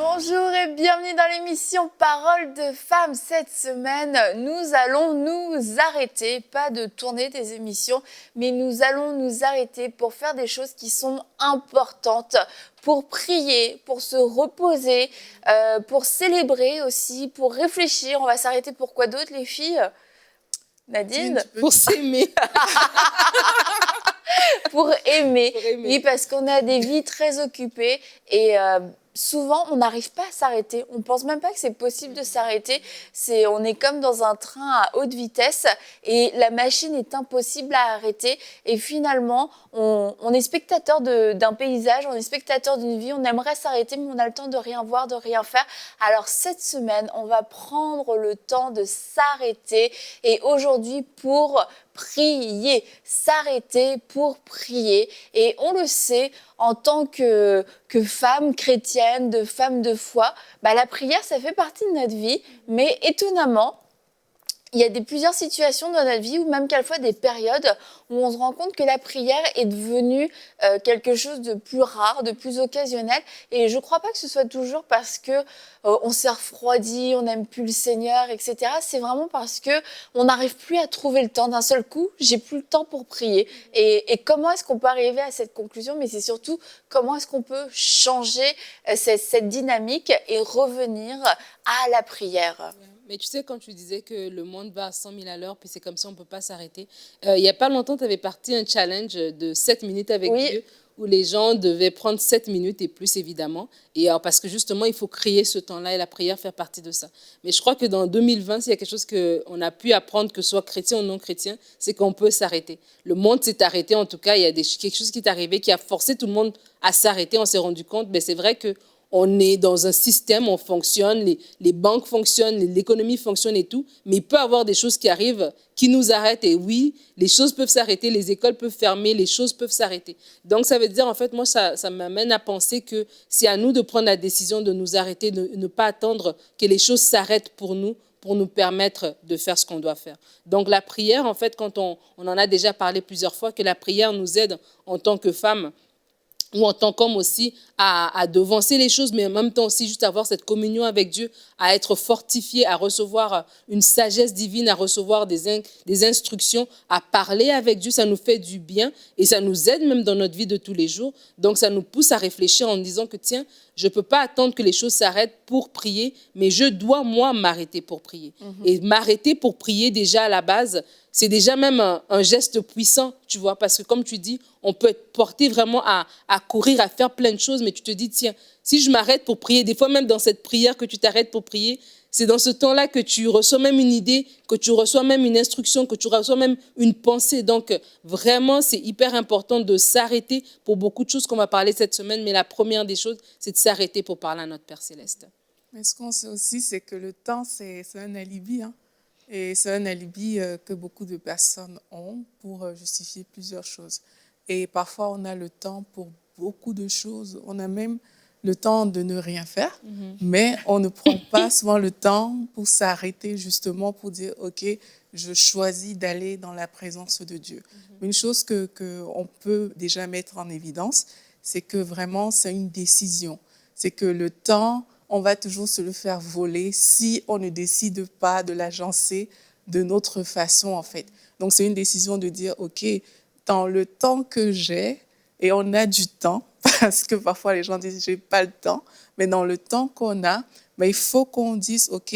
Bonjour et bienvenue dans l'émission Parole de femmes. Cette semaine, nous allons nous arrêter, pas de tourner des émissions, mais nous allons nous arrêter pour faire des choses qui sont importantes, pour prier, pour se reposer, pour célébrer aussi, pour réfléchir. On va s'arrêter pour quoi d'autre, les filles? Nadine? Pour s'aimer. Pour aimer. Pour aimer. Oui, parce qu'on a des vies très occupées et souvent, on n'arrive pas à s'arrêter. On ne pense même pas que c'est possible de s'arrêter. On est comme dans un train à haute vitesse et la machine est impossible à arrêter. Et finalement, on est spectateur d'un paysage, on est spectateur d'une vie. On aimerait s'arrêter, mais on a le temps de rien voir, de rien faire. Alors cette semaine, on va prendre le temps de s'arrêter. Et aujourd'hui, pour prier, s'arrêter pour prier. Et on le sait, en tant que femme chrétienne, de femme de foi, la prière, ça fait partie de notre vie. Mais étonnamment, il y a plusieurs situations dans notre vie ou même quelquefois des périodes où on se rend compte que la prière est devenue quelque chose de plus rare, de plus occasionnel. Et je ne crois pas que ce soit toujours parce que on s'est refroidi, on n'aime plus le Seigneur, etc. C'est vraiment parce que on n'arrive plus à trouver le temps. D'un seul coup, j'ai plus le temps pour prier. Et comment est-ce qu'on peut arriver à cette conclusion? Mais c'est surtout comment est-ce qu'on peut changer cette dynamique et revenir à la prière. Mais tu sais, quand tu disais que le monde va à 100 000 à l'heure, puis c'est comme ça, on ne peut pas s'arrêter. Il n'y a pas longtemps, tu avais parti un challenge de 7 minutes avec Dieu, où les gens devaient prendre 7 minutes et plus, évidemment. Et parce que justement, il faut créer ce temps-là et la prière fait partie de ça. Mais je crois que dans 2020, s'il y a quelque chose qu'on a pu apprendre, que ce soit chrétien ou non chrétien, c'est qu'on peut s'arrêter. Le monde s'est arrêté, en tout cas, il y a quelque chose qui est arrivé qui a forcé tout le monde à s'arrêter. On s'est rendu compte, mais c'est vrai que on est dans un système, on fonctionne, les banques fonctionnent, l'économie fonctionne et tout, mais il peut y avoir des choses qui arrivent, qui nous arrêtent. Et oui, les choses peuvent s'arrêter, les écoles peuvent fermer, les choses peuvent s'arrêter. Donc, ça veut dire, en fait, moi, ça m'amène à penser que c'est à nous de prendre la décision de nous arrêter, de ne pas attendre que les choses s'arrêtent pour nous permettre de faire ce qu'on doit faire. Donc, la prière, en fait, quand on en a déjà parlé plusieurs fois, que la prière nous aide en tant que femmes, ou en tant qu'homme aussi, à devancer les choses, mais en même temps aussi juste avoir cette communion avec Dieu, à être fortifié, à recevoir une sagesse divine, à recevoir des instructions, à parler avec Dieu. Ça nous fait du bien et ça nous aide même dans notre vie de tous les jours. Donc, ça nous pousse à réfléchir en disant que, tiens, je ne peux pas attendre que les choses s'arrêtent pour prier, mais je dois, moi, m'arrêter pour prier. Et m'arrêter pour prier, déjà, à la base, c'est déjà même un geste puissant, tu vois, parce que comme tu dis, on peut être porté vraiment à courir, à faire plein de choses, mais tu te dis, tiens, si je m'arrête pour prier, des fois même dans cette prière que tu t'arrêtes pour prier, c'est dans ce temps-là que tu reçois même une idée, que tu reçois même une instruction, que tu reçois même une pensée. Donc, vraiment, c'est hyper important de s'arrêter pour beaucoup de choses qu'on va parler cette semaine, mais la première des choses, c'est de s'arrêter pour parler à notre Père Céleste. Mais ce qu'on sait aussi, c'est que le temps, c'est un alibi, hein. Et c'est un alibi que beaucoup de personnes ont pour justifier plusieurs choses. Et parfois, on a le temps pour beaucoup de choses. On a même le temps de ne rien faire, mais on ne prend pas souvent le temps pour s'arrêter justement pour dire, OK, je choisis d'aller dans la présence de Dieu. Une chose qu'on peut déjà mettre en évidence, c'est que vraiment, c'est une décision. C'est que le temps, on va toujours se le faire voler si on ne décide pas de l'agencer de notre façon, en fait. Donc, c'est une décision de dire, OK, dans le temps que j'ai, et on a du temps, parce que parfois les gens disent, j'ai pas le temps, mais dans le temps qu'on a, il faut qu'on dise, OK,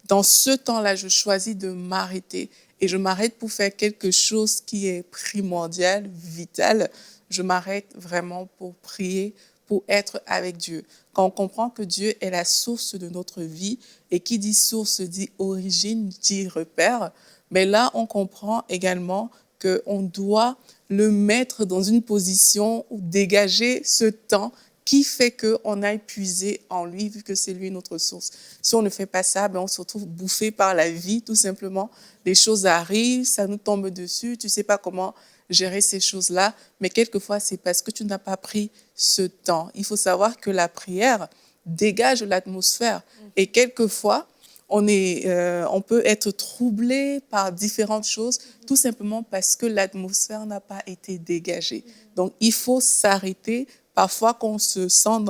dans ce temps-là, je choisis de m'arrêter. Et je m'arrête pour faire quelque chose qui est primordial, vital. Je m'arrête vraiment pour prier, pour être avec Dieu. Quand on comprend que Dieu est la source de notre vie, et qui dit source dit origine, dit repère, mais là, on comprend également qu'on doit le mettre dans une position où dégager ce temps qui fait qu'on a puisé en lui, vu que c'est lui notre source. Si on ne fait pas ça, on se retrouve bouffé par la vie, tout simplement. Les choses arrivent, ça nous tombe dessus, tu ne sais pas comment gérer ces choses-là, mais quelquefois, c'est parce que tu n'as pas pris ce temps. Il faut savoir que la prière dégage l'atmosphère. Et quelquefois, on peut être troublé par différentes choses, tout simplement parce que l'atmosphère n'a pas été dégagée. Donc, il faut s'arrêter. Parfois, qu'on se sent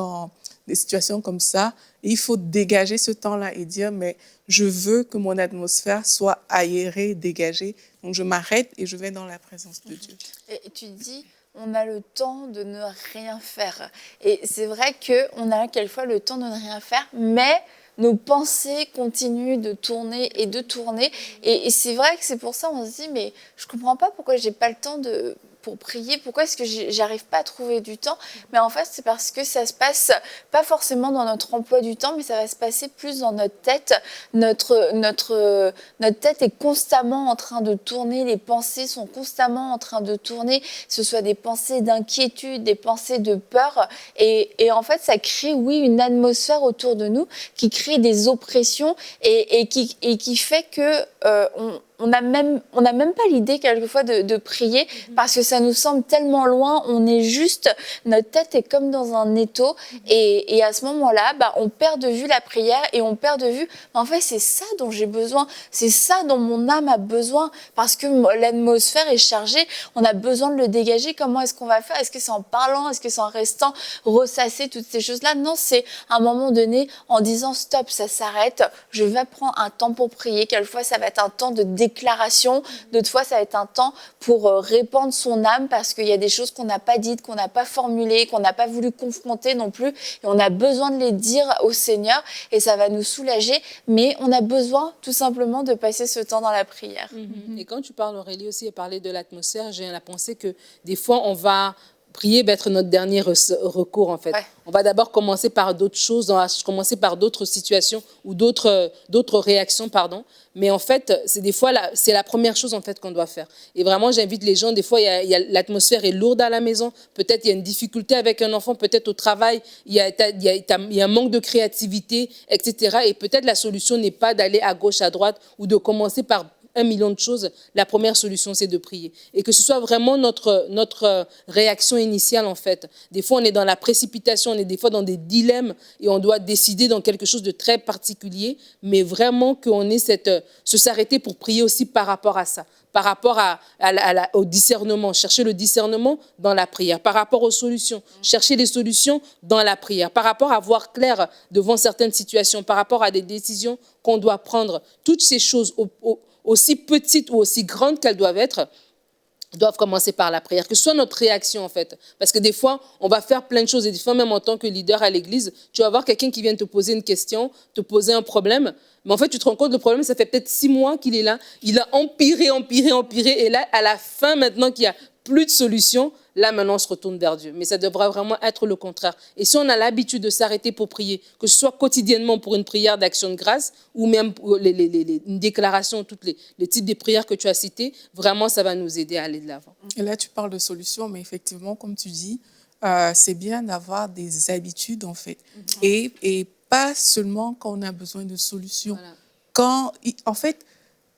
des situations comme ça, il faut dégager ce temps-là et dire, mais je veux que mon atmosphère soit aérée, dégagée. Donc, je m'arrête et je vais dans la présence de Dieu. Et tu dis, on a le temps de ne rien faire. Et c'est vrai qu'on a quelquefois le temps de ne rien faire, mais nos pensées continuent de tourner et de tourner. Et c'est vrai que c'est pour ça qu'on se dit, mais je ne comprends pas pourquoi j'ai pas le temps pour prier, pourquoi est-ce que j'arrive pas à trouver du temps? Mais en fait, c'est parce que ça se passe pas forcément dans notre emploi du temps, mais ça va se passer plus dans notre tête. Notre tête est constamment en train de tourner, les pensées sont constamment en train de tourner, que ce soit des pensées d'inquiétude, des pensées de peur. Et en fait, ça crée, oui, une atmosphère autour de nous qui crée des oppressions et qui fait que on n'a même pas l'idée quelquefois de prier parce que ça nous semble tellement loin. On est juste, notre tête est comme dans un étau et à ce moment-là, on perd de vue la prière et on perd de vue, en fait, c'est ça dont j'ai besoin, c'est ça dont mon âme a besoin parce que l'atmosphère est chargée, on a besoin de le dégager. Comment est-ce qu'on va faire? Est-ce que c'est en parlant? Est-ce que c'est en restant ressasser toutes ces choses-là? Non, c'est à un moment donné en disant stop, ça s'arrête, je vais prendre un temps pour prier. Quelquefois, ça va être un temps de déclaration, d'autres fois, ça va être un temps pour répandre son âme parce qu'il y a des choses qu'on n'a pas dites, qu'on n'a pas formulées, qu'on n'a pas voulu confronter non plus. Et on a besoin de les dire au Seigneur et ça va nous soulager. Mais on a besoin tout simplement de passer ce temps dans la prière. Et quand tu parles, Aurélie, aussi, et parler de l'atmosphère, j'ai la pensée que des fois, on va prier va être notre dernier recours, en fait. Ouais. On va d'abord commencer par d'autres choses, commencer par d'autres situations ou d'autres réactions, pardon. Mais en fait, c'est des fois, c'est la première chose, en fait, qu'on doit faire. Et vraiment, j'invite les gens, des fois, l'atmosphère est lourde à la maison. Peut-être il y a une difficulté avec un enfant, peut-être au travail, il y a un manque de créativité, etc. Et peut-être la solution n'est pas d'aller à gauche, à droite ou de commencer par 1 million de choses, la première solution, c'est de prier. Et que ce soit vraiment notre réaction initiale, en fait. Des fois, on est dans la précipitation, on est des fois dans des dilemmes et on doit décider dans quelque chose de très particulier, mais vraiment qu'on ait s'arrêter pour prier aussi par rapport à ça, par rapport au discernement, chercher le discernement dans la prière, par rapport aux solutions, chercher les solutions dans la prière, par rapport à voir clair devant certaines situations, par rapport à des décisions qu'on doit prendre. Toutes ces choses aussi petites ou aussi grandes qu'elles doivent être, doivent commencer par la prière, que ce soit notre réaction en fait. Parce que des fois, on va faire plein de choses et des fois, même en tant que leader à l'église, tu vas voir quelqu'un qui vient te poser une question, te poser un problème, mais en fait, tu te rends compte, le problème, ça fait peut-être 6 mois qu'il est là, il a empiré, et là, à la fin, maintenant qu'il n'y a plus de solution, là, maintenant, on se retourne vers Dieu. Mais ça devrait vraiment être le contraire. Et si on a l'habitude de s'arrêter pour prier, que ce soit quotidiennement pour une prière d'action de grâce ou même pour une déclaration, tous les types de prières que tu as cités, vraiment, ça va nous aider à aller de l'avant. Et là, tu parles de solutions, mais effectivement, comme tu dis, c'est bien d'avoir des habitudes, en fait. Et pas seulement quand on a besoin de solutions. Voilà. En fait,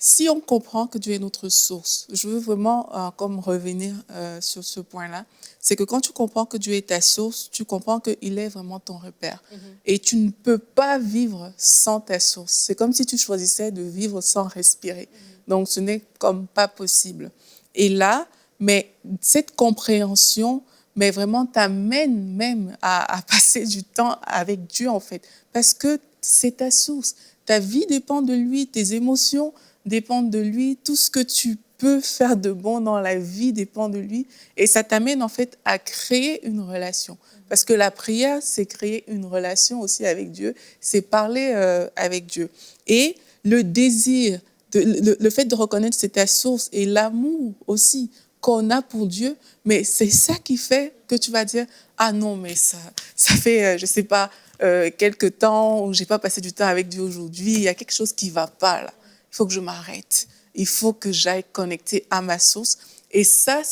si on comprend que Dieu est notre source, je veux vraiment comme revenir sur ce point-là, c'est que quand tu comprends que Dieu est ta source, tu comprends qu'il est vraiment ton repère. Et tu ne peux pas vivre sans ta source. C'est comme si tu choisissais de vivre sans respirer. Donc, ce n'est comme pas possible. Et là, mais cette compréhension, mais vraiment t'amène même à passer du temps avec Dieu, en fait, parce que c'est ta source. Ta vie dépend de lui, tes émotions dépendent de lui, tout ce que tu peux faire de bon dans la vie dépend de lui. Et ça t'amène en fait à créer une relation. Parce que la prière, c'est créer une relation aussi avec Dieu, c'est parler avec Dieu. Et le désir, le fait de reconnaître c'est ta source et l'amour aussi qu'on a pour Dieu, mais c'est ça qui fait que tu vas dire « Ah non, mais ça fait, je ne sais pas, quelque temps où je n'ai pas passé du temps avec Dieu aujourd'hui, il y a quelque chose qui ne va pas là. Il faut que je m'arrête. Il faut que j'aille connecter à ma source. » Et ça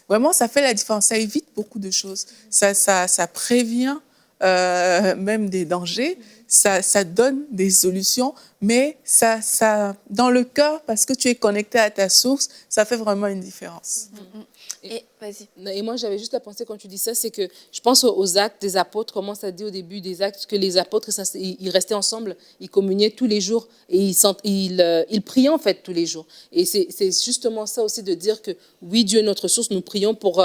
vraiment, ça fait la différence. Ça évite beaucoup de choses. Ça prévient même des dangers. Ça donne des solutions. Mais dans le cœur, parce que tu es connecté à ta source, ça fait vraiment une différence. Et moi, j'avais juste la pensée quand tu dis ça, c'est que je pense aux actes des apôtres, comment ça dit au début des actes, que les apôtres, ils restaient ensemble, ils communiaient tous les jours et ils priaient en fait tous les jours. Et c'est justement ça aussi de dire que oui, Dieu est notre source, nous prions pour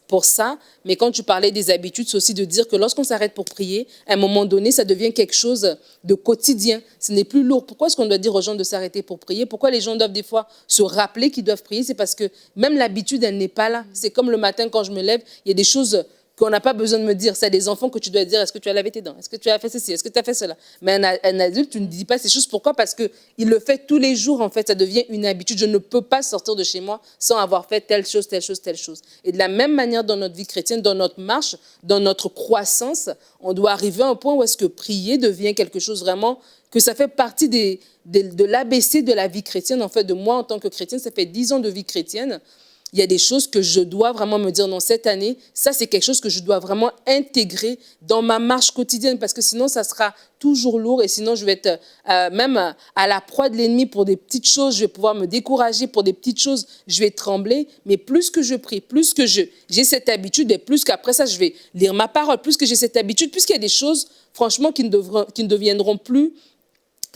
pour ça. Mais quand tu parlais des habitudes, c'est aussi de dire que lorsqu'on s'arrête pour prier, à un moment donné, ça devient quelque chose de quotidien. Ce n'est plus lourd. Pourquoi est-ce qu'on doit dire aux gens de s'arrêter pour prier? Pourquoi les gens doivent des fois se rappeler qu'ils doivent prier? C'est parce que même l'habitude, elle n'est pas là. C'est comme le matin quand je me lève, il y a des choses qu'on n'a pas besoin de me dire. C'est des enfants que tu dois dire, est-ce que tu as lavé tes dents? Est-ce que tu as fait ceci? Est-ce que tu as fait cela? Mais un adulte, tu ne dis pas ces choses. Pourquoi? Parce qu'il le fait tous les jours, en fait. Ça devient une habitude. Je ne peux pas sortir de chez moi sans avoir fait telle chose, telle chose, telle chose. Et de la même manière, dans notre vie chrétienne, dans notre marche, dans notre croissance, on doit arriver à un point où est-ce que prier devient quelque chose vraiment, que ça fait partie de l'ABC de la vie chrétienne. En fait, de moi, en tant que chrétienne, ça fait 10 ans de vie chrétienne. Il y a des choses que je dois vraiment me dire, non, cette année, ça, c'est quelque chose que je dois vraiment intégrer dans ma marche quotidienne, parce que sinon, ça sera toujours lourd, et sinon, je vais être même à la proie de l'ennemi pour des petites choses, je vais pouvoir me décourager pour des petites choses, je vais trembler, mais plus que je prie, plus que j'ai cette habitude, et plus qu'après ça, je vais lire ma parole, plus que j'ai cette habitude, plus qu'il y a des choses, franchement, qui ne deviendront plus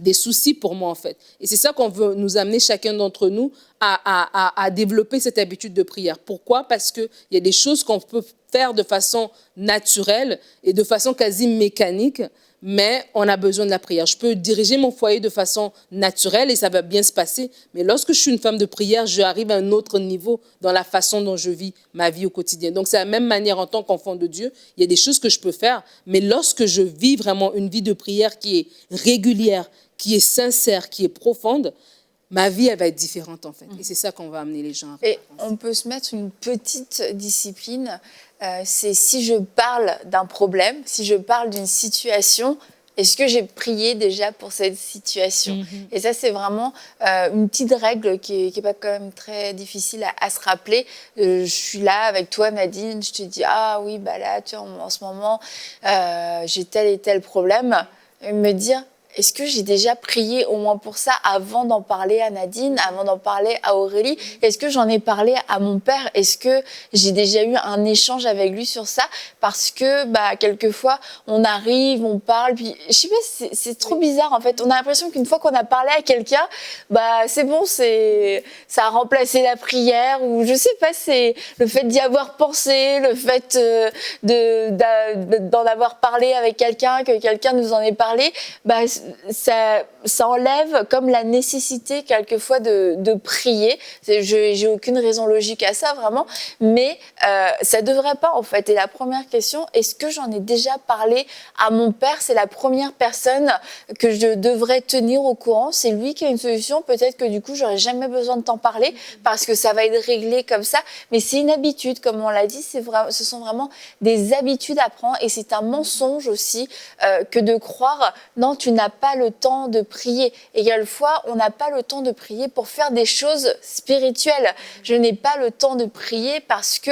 des soucis pour moi, en fait. Et c'est ça qu'on veut nous amener, chacun d'entre nous, à développer cette habitude de prière. Pourquoi? Parce qu'il y a des choses qu'on peut faire de façon naturelle et de façon quasi mécanique, mais on a besoin de la prière. Je peux diriger mon foyer de façon naturelle et ça va bien se passer, mais lorsque je suis une femme de prière, j'arrive à un autre niveau dans la façon dont je vis ma vie au quotidien. Donc, c'est la même manière en tant qu'enfant de Dieu. Il y a des choses que je peux faire, mais lorsque je vis vraiment une vie de prière qui est régulière, qui est sincère, qui est profonde, ma vie, elle va être différente, en fait. Et c'est ça qu'on va amener les gens à Et on peut se mettre une petite discipline. C'est si je parle d'un problème, si je parle d'une situation, est-ce que j'ai prié déjà pour cette situation? Et ça, c'est vraiment une petite règle qui est pas quand même très difficile à se rappeler. Je suis là avec toi, Nadine, je te dis, ah oui, bah là, tu vois, en ce moment, j'ai tel et tel problème. Et me dire, est-ce que j'ai déjà prié au moins pour ça avant d'en parler à Nadine, avant d'en parler à Aurélie? Est-ce que j'en ai parlé à mon père? Est-ce que j'ai déjà eu un échange avec lui sur ça? Parce que quelquefois, on arrive, on parle, puis je sais pas, c'est trop bizarre en fait. On a l'impression qu'une fois qu'on a parlé à quelqu'un, c'est bon, ça a remplacé la prière, ou je sais pas, c'est le fait d'y avoir pensé, le fait d'en avoir parlé avec quelqu'un, que quelqu'un nous en ait parlé, ça enlève comme la nécessité quelquefois de prier. J'ai aucune raison logique à ça vraiment, mais ça devrait pas en fait. Et la première question, est-ce que j'en ai déjà parlé à mon père? C'est la première personne que je devrais tenir au courant. C'est lui qui a une solution. Peut-être que du coup, j'aurais jamais besoin de t'en parler parce que ça va être réglé comme ça. Mais c'est une habitude, comme on l'a dit. Ce sont vraiment des habitudes à prendre, et c'est un mensonge aussi que de croire non, tu n'as pas le temps de prier. Et quelquefois, on n'a pas le temps de prier pour faire des choses spirituelles. Je n'ai pas le temps de prier parce que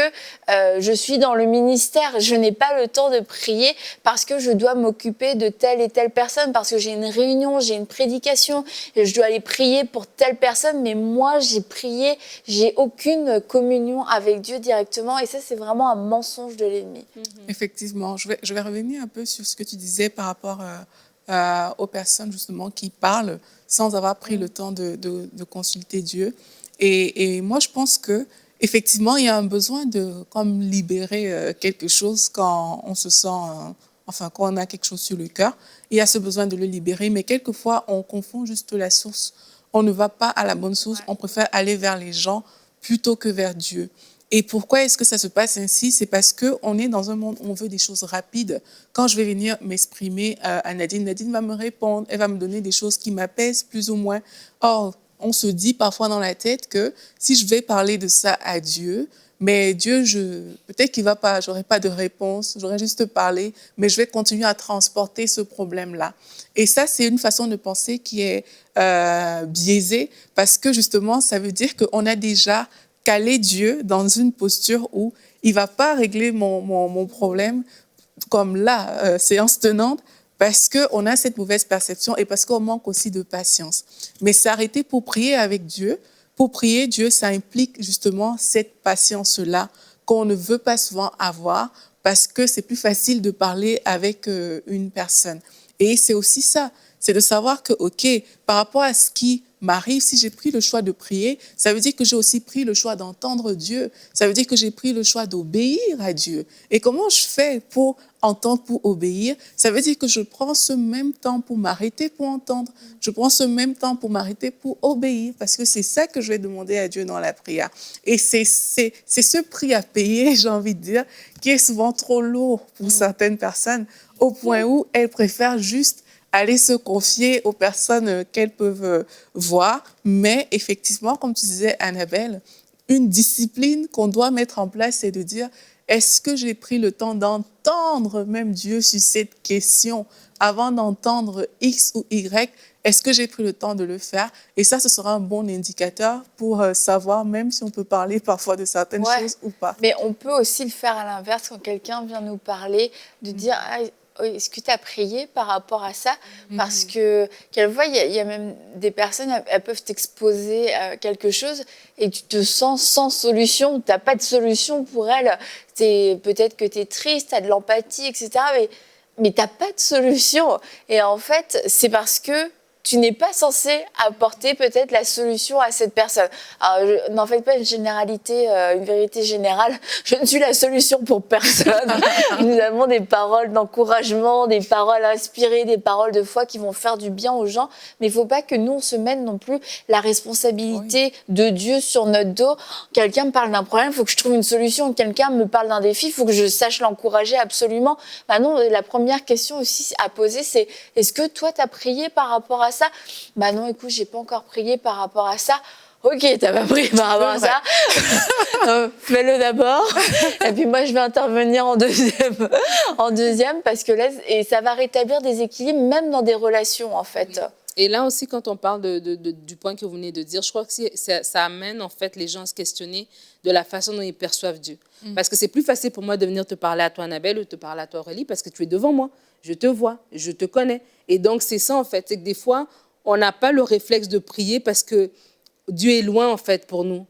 je suis dans le ministère. Je n'ai pas le temps de prier parce que je dois m'occuper de telle et telle personne, parce que j'ai une réunion, j'ai une prédication, et je dois aller prier pour telle personne. Mais moi, j'ai aucune communion avec Dieu directement. Et ça, c'est vraiment un mensonge de l'ennemi. Effectivement, je vais revenir un peu sur ce que tu disais par rapport aux personnes justement qui parlent sans avoir pris le temps de consulter Dieu. Et moi, je pense que effectivement, il y a un besoin de comme libérer quelque chose quand on se sent, quand on a quelque chose sur le cœur. Il y a ce besoin de le libérer, mais quelquefois, on confond juste la source. On ne va pas à la bonne source, on préfère aller vers les gens plutôt que vers Dieu. Et pourquoi est-ce que ça se passe ainsi? C'est parce qu'on est dans un monde où on veut des choses rapides. Quand je vais venir m'exprimer à Nadine, Nadine va me répondre, elle va me donner des choses qui m'apaisent plus ou moins. Or, on se dit parfois dans la tête que si je vais parler de ça à Dieu, mais Dieu, peut-être qu'il va pas, j'aurai pas de réponse, j'aurai juste parlé, mais je vais continuer à transporter ce problème-là. Et ça, c'est une façon de penser qui est biaisée, parce que justement, ça veut dire qu'on a déjà caler Dieu dans une posture où il ne va pas régler mon problème comme là, séance tenante, parce qu'on a cette mauvaise perception et parce qu'on manque aussi de patience. Mais s'arrêter pour prier avec Dieu, pour prier Dieu, ça implique justement cette patience-là qu'on ne veut pas souvent avoir, parce que c'est plus facile de parler avec une personne. Et c'est aussi ça. c'est de savoir que, OK, par rapport à ce qui m'arrive, si j'ai pris le choix de prier, ça veut dire que j'ai aussi pris le choix d'entendre Dieu. Ça veut dire que j'ai pris le choix d'obéir à Dieu. Et comment je fais pour entendre, pour obéir? Ça veut dire que je prends ce même temps pour m'arrêter pour entendre. Je prends ce même temps pour m'arrêter pour obéir, parce que c'est ça que je vais demander à Dieu dans la prière. Et c'est ce prix à payer, j'ai envie de dire, qui est souvent trop lourd pour certaines personnes, au point où elles préfèrent juste aller se confier aux personnes qu'elles peuvent voir. Mais effectivement, comme tu disais, Annabelle, une discipline qu'on doit mettre en place, c'est de dire, est-ce que j'ai pris le temps d'entendre même Dieu sur cette question avant d'entendre X ou Y? Est-ce que j'ai pris le temps de le faire? Et ça, ce sera un bon indicateur pour savoir, même si on peut parler parfois de certaines choses ou pas. Mais on peut aussi le faire à l'inverse quand quelqu'un vient nous parler, de dire est-ce que tu as prié par rapport à ça? Parce que, quelquefois, il y a même des personnes, elles peuvent t'exposer à quelque chose et tu te sens sans solution. Tu n'as pas de solution pour elles. Peut-être que tu es triste, tu as de l'empathie, etc. Mais tu n'as pas de solution. Et en fait, c'est parce que tu n'es pas censé apporter peut-être la solution à cette personne. Alors, n'en faites pas une généralité, une vérité générale. Je ne suis la solution pour personne. Nous avons des paroles d'encouragement, des paroles inspirées, des paroles de foi qui vont faire du bien aux gens. Mais il ne faut pas que nous, on se mette non plus la responsabilité de Dieu sur notre dos. Quelqu'un me parle d'un problème, il faut que je trouve une solution. Quelqu'un me parle d'un défi, il faut que je sache l'encourager absolument. Non, la première question aussi à poser, c'est est-ce que toi, tu as prié par rapport à ça? Non, écoute, j'ai pas encore prié par rapport à ça. Ok, t'as pas prié par rapport à ça. Fais-le d'abord. Et puis moi, je vais intervenir en deuxième parce que là, et ça va rétablir des équilibres, même dans des relations, en fait. Oui. Et là aussi, quand on parle du point que vous venez de dire, je crois que ça amène en fait les gens à se questionner de la façon dont ils perçoivent Dieu. Parce que c'est plus facile pour moi de venir te parler à toi, Annabelle, ou te parler à toi, Aurélie, parce que tu es devant moi. Je te vois, je te connais. Et donc, c'est ça, en fait. C'est que des fois, on n'a pas le réflexe de prier parce que Dieu est loin, en fait, pour nous.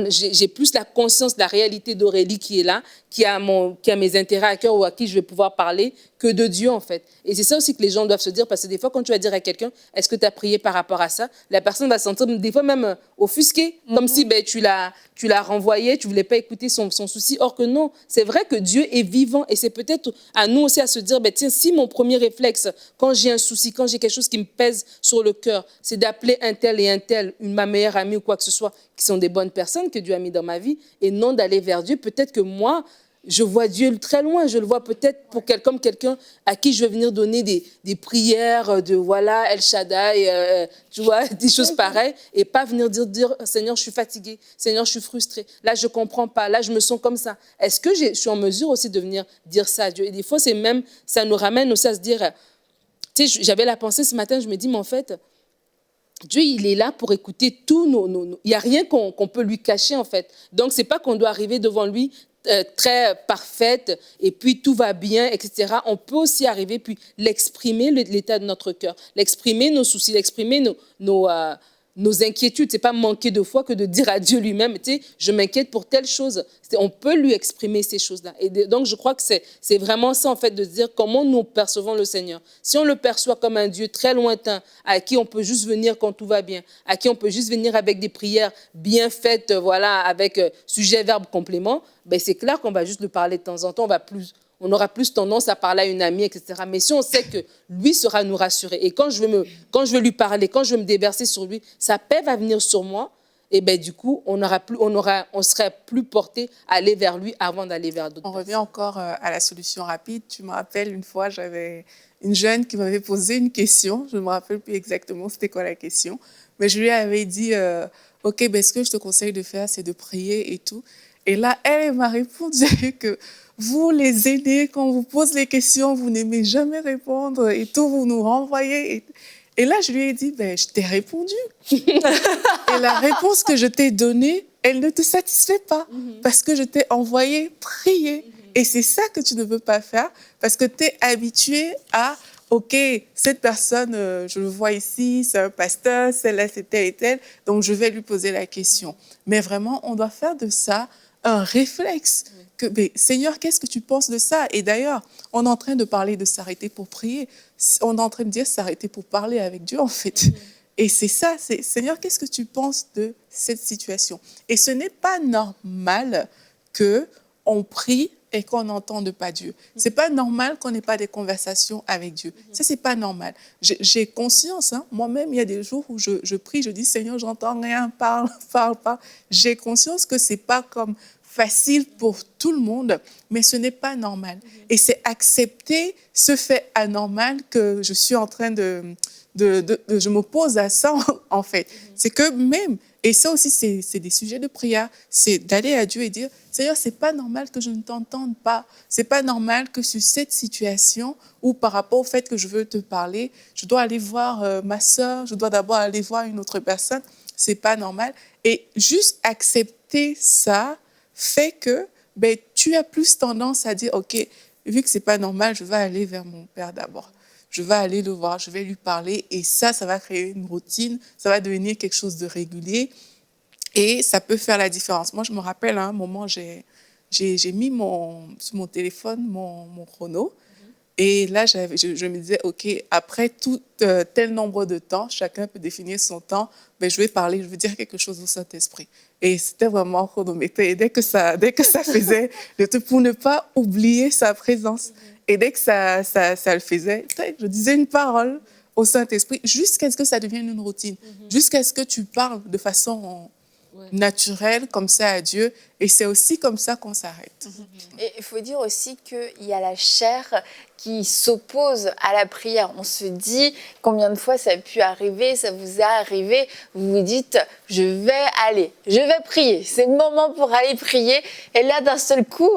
J'ai plus la conscience de la réalité d'Aurélie qui est là, qui a mes intérêts à cœur ou à qui je vais pouvoir parler, que de Dieu, en fait. Et c'est ça aussi que les gens doivent se dire, parce que des fois, quand tu vas dire à quelqu'un, est-ce que tu as prié par rapport à ça? La personne va se sentir, des fois même offusquée, comme si tu l'as renvoyé, tu ne voulais pas écouter son souci. Or que non, c'est vrai que Dieu est vivant et c'est peut-être à nous aussi à se dire, tiens, si mon premier réflexe, quand j'ai un souci, quand j'ai quelque chose qui me pèse sur le cœur, c'est d'appeler un tel et un tel, ma meilleure amie ou quoi que ce soit, qui sont des bonnes personnes que Dieu a mis dans ma vie, et non d'aller vers Dieu, peut-être que moi, je vois Dieu très loin, je le vois peut-être comme quelqu'un à qui je vais venir donner des prières de voilà, El Shaddai, tu vois, des choses pareilles, et pas venir dire Seigneur, je suis fatiguée, Seigneur, je suis frustrée, là, je ne comprends pas, là, je me sens comme ça. Est-ce que je suis en mesure aussi de venir dire ça à Dieu? Et des fois, ça nous ramène aussi à se dire, tu sais, j'avais la pensée ce matin, je me dis, mais en fait, Dieu, il est là pour écouter tous il n'y a rien qu'on peut lui cacher, en fait. Donc, ce n'est pas qu'on doit arriver devant lui très parfaite et puis tout va bien, etc. On peut aussi arriver puis l'exprimer, l'état de notre cœur, l'exprimer nos soucis, l'exprimer nos inquiétudes. Ce n'est pas manquer de foi que de dire à Dieu lui-même, tu sais, je m'inquiète pour telle chose. On peut lui exprimer ces choses-là. Et donc, je crois que c'est vraiment ça, en fait, de se dire comment nous percevons le Seigneur. Si on le perçoit comme un Dieu très lointain, à qui on peut juste venir quand tout va bien, à qui on peut juste venir avec des prières bien faites, voilà, avec sujet, verbe, complément, c'est clair qu'on va juste le parler de temps en temps, on aura plus tendance à parler à une amie, etc. Mais si on sait que lui sera nous rassurer, et quand je vais lui parler, quand je vais me déverser sur lui, sa paix va venir sur moi, et du coup, on serait plus porté à aller vers lui avant d'aller vers d'autres. On revient encore à la solution rapide. Tu me rappelles, une fois, j'avais une jeune qui m'avait posé une question. Je ne me rappelle plus exactement c'était quoi la question. Mais je lui avais dit, OK, ce que je te conseille de faire, c'est de prier et tout. Et là, elle m'a répondu que vous, les aînés, quand on vous pose les questions, vous n'aimez jamais répondre et tout, vous nous renvoyez. Et là, je lui ai dit, je t'ai répondu. Et la réponse que je t'ai donnée, elle ne te satisfait pas parce que je t'ai envoyé prier. Et c'est ça que tu ne veux pas faire parce que tu es habitué à, OK, cette personne, je le vois ici, c'est un pasteur, celle-là, c'est tel et tel, donc je vais lui poser la question. Mais vraiment, on doit faire de ça un réflexe. Que, mais, Seigneur, qu'est-ce que tu penses de ça? Et d'ailleurs, on est en train de parler de s'arrêter pour prier. On est en train de dire s'arrêter pour parler avec Dieu, en fait. Et c'est ça, c'est Seigneur, qu'est-ce que tu penses de cette situation? Et ce n'est pas normal qu'on prie et qu'on n'entende pas Dieu. C'est pas normal qu'on n'ait pas des conversations avec Dieu. Ça, c'est pas normal. J'ai conscience, hein, moi-même, il y a des jours où je prie, je dis, Seigneur, j'entends rien, parle, parle, parle. J'ai conscience que c'est pas comme facile pour tout le monde, mais ce n'est pas normal. Et c'est accepter ce fait anormal que je suis en train je m'oppose à ça, en fait. C'est que même, et ça aussi, c'est des sujets de prière, c'est d'aller à Dieu et dire, Seigneur, c'est pas normal que je ne t'entende pas. C'est pas normal que sur cette situation où par rapport au fait que je veux te parler, je dois aller voir ma sœur, je dois d'abord aller voir une autre personne. C'est pas normal. Et juste accepter ça fait que ben, tu as plus tendance à dire, OK, vu que c'est pas normal, je vais aller vers mon père d'abord. Je vais aller le voir, je vais lui parler et ça va créer une routine, ça va devenir quelque chose de régulier et ça peut faire la différence. Moi, je me rappelle à un moment, j'ai mis sur mon téléphone mon chrono et là, je me disais, OK, après tout tel nombre de temps, chacun peut définir son temps, ben, je vais parler, je vais dire quelque chose au Saint-Esprit. Et c'était vraiment chronométré. Et dès que ça faisait, le truc pour ne pas oublier sa présence. Et dès que ça le faisait, je disais une parole au Saint-Esprit jusqu'à ce que ça devienne une routine, jusqu'à ce que tu parles de façon naturelle comme ça à Dieu. Et c'est aussi comme ça qu'on s'arrête. Et il faut dire aussi qu'il y a la chair qui s'oppose à la prière. On se dit combien de fois ça a pu arriver, ça vous est arrivé, vous vous dites je vais prier, c'est le moment pour aller prier. Et là d'un seul coup,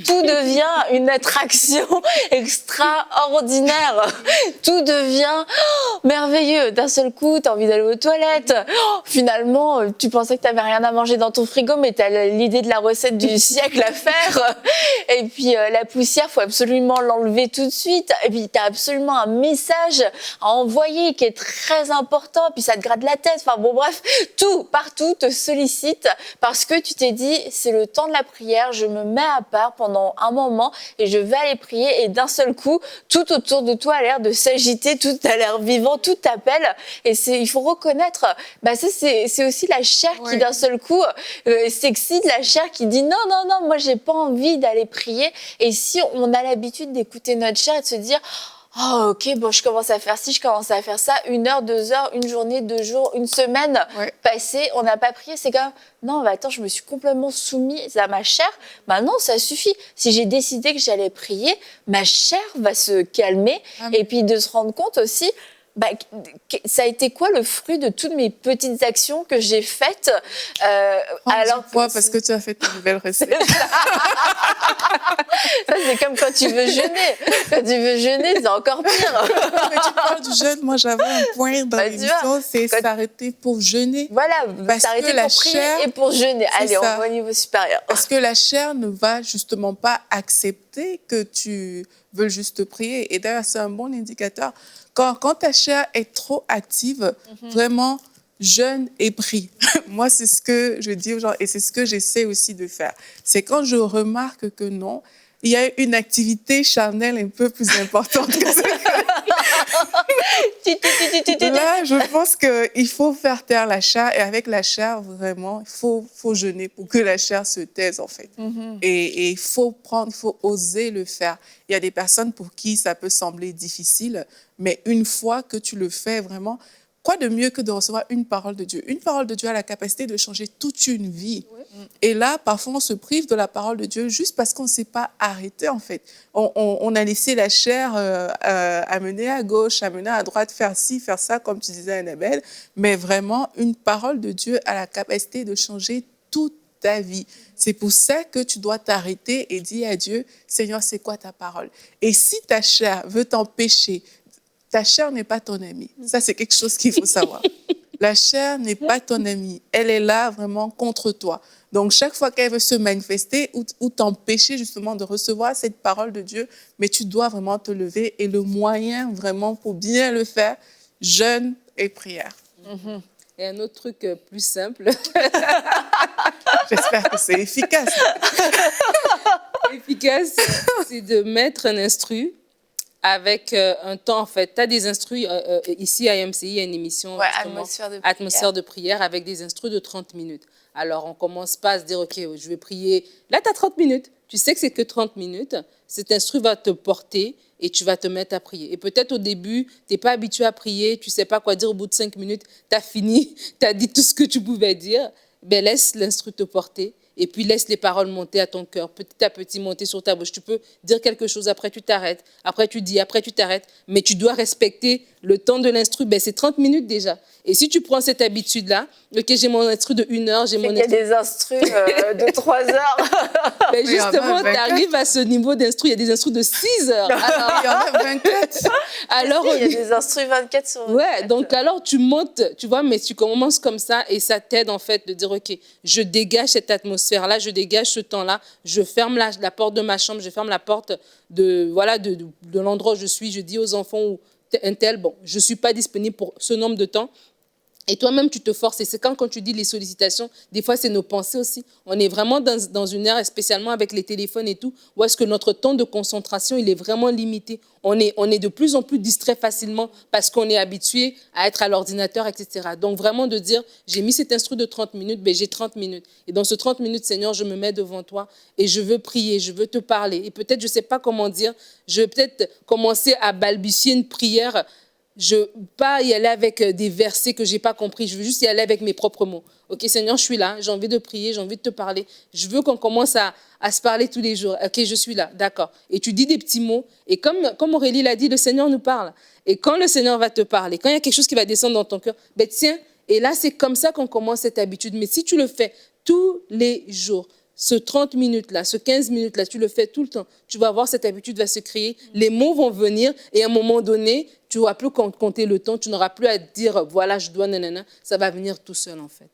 tout devient une attraction extraordinaire. Tout devient merveilleux. D'un seul coup, tu as envie d'aller aux toilettes. Finalement, tu pensais que tu n'avais rien à manger dans ton frigo, mais tu as l'idée de la recette du siècle à faire. Et puis, la poussière, il faut absolument l'enlever tout de suite. Et puis, tu as absolument un message à envoyer qui est très important. Puis, ça te gratte la tête. Enfin, bon, bref, tout, partout, te sollicite parce que tu t'es dit, c'est le temps de la prière, je me mets à part pendant un moment et je vais aller prier et d'un seul coup, tout autour de toi a l'air de s'agiter, tout a l'air vivant, tout t'appelle et il faut reconnaître, ça c'est aussi la chair qui d'un seul coup s'excite, la chair qui dit non, moi j'ai pas envie d'aller prier et si on a l'habitude d'écouter notre chair et de se dire oh, ok, bon, je commence à faire ci, je commence à faire ça, 1 heure, 2 heures, une journée, 2 jours, une semaine passée, on n'a pas prié, c'est comme, non, attends, je me suis complètement soumise à ma chair, non, ça suffit. Si j'ai décidé que j'allais prier, ma chair va se calmer et puis de se rendre compte aussi, ça a été quoi le fruit de toutes mes petites actions que j'ai faites alors du poids parce que tu as fait une nouvelle recette. Ça, c'est comme quand tu veux jeûner. Quand tu veux jeûner, c'est encore pire. Mais tu parles du jeûne. Moi, j'avais un point dans l'émission, c'est s'arrêter pour jeûner. Voilà, s'arrêter pour prier et pour jeûner. Allez, on va au niveau supérieur. Parce que la chair ne va justement pas accepter que tu veux juste prier. Et d'ailleurs, c'est un bon indicateur. Quand ta chair est trop active, vraiment, jeûne et prie. Moi, c'est ce que je dis aux gens et c'est ce que j'essaie aussi de faire. C'est quand je remarque que non, il y a une activité charnelle un peu plus importante que ça. Là, je pense qu'il faut faire taire la chair et avec la chair, vraiment, il faut jeûner pour que la chair se taise, en fait. Et il faut oser le faire. Il y a des personnes pour qui ça peut sembler difficile, mais une fois que tu le fais vraiment, quoi de mieux que de recevoir une parole de Dieu? Une parole de Dieu a la capacité de changer toute une vie. Et là, parfois, on se prive de la parole de Dieu juste parce qu'on ne s'est pas arrêté, en fait. On a laissé la chair amener à gauche, amener à droite, faire ci, faire ça, comme tu disais, Annabelle. Mais vraiment, une parole de Dieu a la capacité de changer toute ta vie. C'est pour ça que tu dois t'arrêter et dire à Dieu, Seigneur, c'est quoi ta parole? Et si ta chair veut t'empêcher, ta chair n'est pas ton amie. Ça, c'est quelque chose qu'il faut savoir. La chair n'est pas ton amie. Elle est là vraiment contre toi. Donc, chaque fois qu'elle veut se manifester ou t'empêcher justement de recevoir cette parole de Dieu, mais tu dois vraiment te lever. Et le moyen vraiment pour bien le faire, jeûne et prière. Et un autre truc plus simple. J'espère que c'est efficace. Efficace, c'est de mettre un instru avec un temps, en fait. Tu as des instrus, ici à IMCI, il y a une émission, Atmosphère de prière, avec des instrus de 30 minutes. Alors, on commence pas à se dire, OK, je vais prier. Là, tu as 30 minutes. Tu sais que c'est que 30 minutes. Cet instru va te porter et tu vas te mettre à prier. Et peut-être au début, tu n'es pas habitué à prier, tu ne sais pas quoi dire. Au bout de 5 minutes, tu as fini, tu as dit tout ce que tu pouvais dire. Ben, laisse l'instru te porter. Et puis, laisse les paroles monter à ton cœur, petit à petit monter sur ta bouche. Tu peux dire quelque chose, après tu t'arrêtes, après tu dis, après tu t'arrêtes. Mais tu dois respecter le temps de l'instru. Ben, c'est 30 minutes déjà. Et si tu prends cette habitude-là, OK, j'ai mon instru de 1 heure, j'ai mon instru... Il y a des instrus de 3 heures. Ben, justement, tu arrives à ce niveau d'instru. Il y a des instrus de 6 heures. Alors, il y en a 24. Alors, il y a des instrus 24 sur 24. Ouais, donc alors tu montes, tu vois, mais tu commences comme ça et ça t'aide en fait de dire, OK, je dégage cette atmosphère-là, je dégage ce temps-là, je ferme la porte de ma chambre, je ferme la porte de l'endroit où je suis, je dis aux enfants ou un tel, bon, je ne suis pas disponible pour ce nombre de temps. Et toi-même, tu te forces. Et c'est quand tu dis les sollicitations, des fois, c'est nos pensées aussi. On est vraiment dans une ère, spécialement avec les téléphones et tout, où est-ce que notre temps de concentration, il est vraiment limité. On est de plus en plus distrait facilement parce qu'on est habitué à être à l'ordinateur, etc. Donc, vraiment de dire, j'ai mis cet instru de 30 minutes, ben, j'ai 30 minutes. Et dans ce 30 minutes, Seigneur, je me mets devant toi et je veux prier, je veux te parler. Et peut-être, je ne sais pas comment dire, je vais peut-être commencer à balbutier une prière. Je ne veux pas y aller avec des versets que je n'ai pas compris. Je veux juste y aller avec mes propres mots. OK, Seigneur, je suis là. J'ai envie de prier. J'ai envie de te parler. Je veux qu'on commence à se parler tous les jours. OK, je suis là. D'accord. Et tu dis des petits mots. Et comme Aurélie l'a dit, le Seigneur nous parle. Et quand le Seigneur va te parler, quand il y a quelque chose qui va descendre dans ton cœur, ben tiens, et là, c'est comme ça qu'on commence cette habitude. Mais si tu le fais tous les jours, ce 30 minutes-là, ce 15 minutes-là, tu le fais tout le temps, tu vas voir, cette habitude va se créer, les mots vont venir et à un moment donné, tu n'auras plus compter le temps, tu n'auras plus à dire, voilà, je dois, nanana, ça va venir tout seul en fait.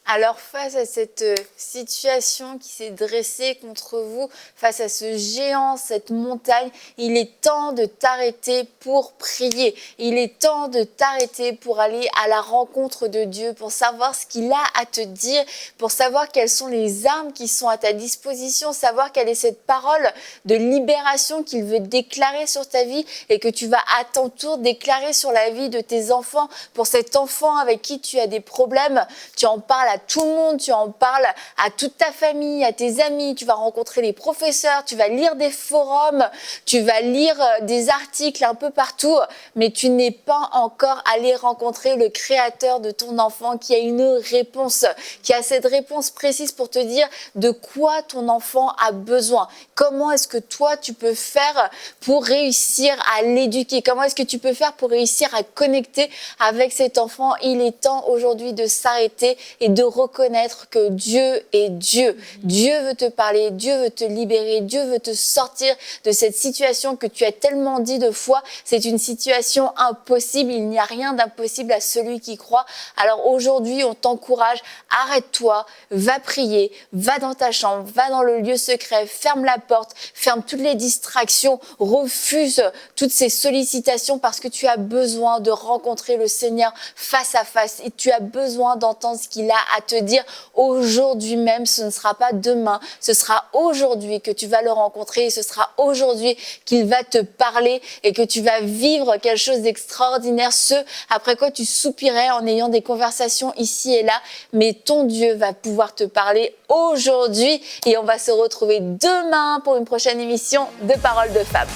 Alors, face à cette situation qui s'est dressée contre vous, face à ce géant, cette montagne, il est temps de t'arrêter pour prier. Il est temps de t'arrêter pour aller à la rencontre de Dieu, pour savoir ce qu'il a à te dire, pour savoir quelles sont les armes qui sont à ta disposition, savoir quelle est cette parole de libération qu'il veut déclarer sur ta vie et que tu vas à ton tour déclarer sur la vie de tes enfants. Pour cet enfant avec qui tu as des problèmes, tu en parles à tout le monde, tu en parles à toute ta famille, à tes amis, tu vas rencontrer les professeurs, tu vas lire des forums, tu vas lire des articles un peu partout, mais tu n'es pas encore allé rencontrer le créateur de ton enfant qui a une réponse, qui a cette réponse précise pour te dire de quoi ton enfant a besoin. Comment est-ce que toi tu peux faire pour réussir à l'éduquer? Comment est-ce que tu peux faire pour réussir à connecter avec cet enfant? Il est temps aujourd'hui de s'arrêter et de reconnaître que Dieu est Dieu. Dieu veut te parler, Dieu veut te libérer, Dieu veut te sortir de cette situation que tu as tellement dit de fois. C'est une situation impossible, il n'y a rien d'impossible à celui qui croit. Alors aujourd'hui, on t'encourage, arrête-toi, va prier, va dans ta chambre, va dans le lieu secret, ferme la porte, ferme toutes les distractions, refuse toutes ces sollicitations parce que tu as besoin de rencontrer le Seigneur face à face et tu as besoin d'entendre ce qu'il a à te dire aujourd'hui même. Ce ne sera pas demain, ce sera aujourd'hui que tu vas le rencontrer et ce sera aujourd'hui qu'il va te parler et que tu vas vivre quelque chose d'extraordinaire, ce après quoi tu soupirais en ayant des conversations ici et là, mais ton Dieu va pouvoir te parler aujourd'hui et on va se retrouver demain pour une prochaine émission de Paroles de Femmes.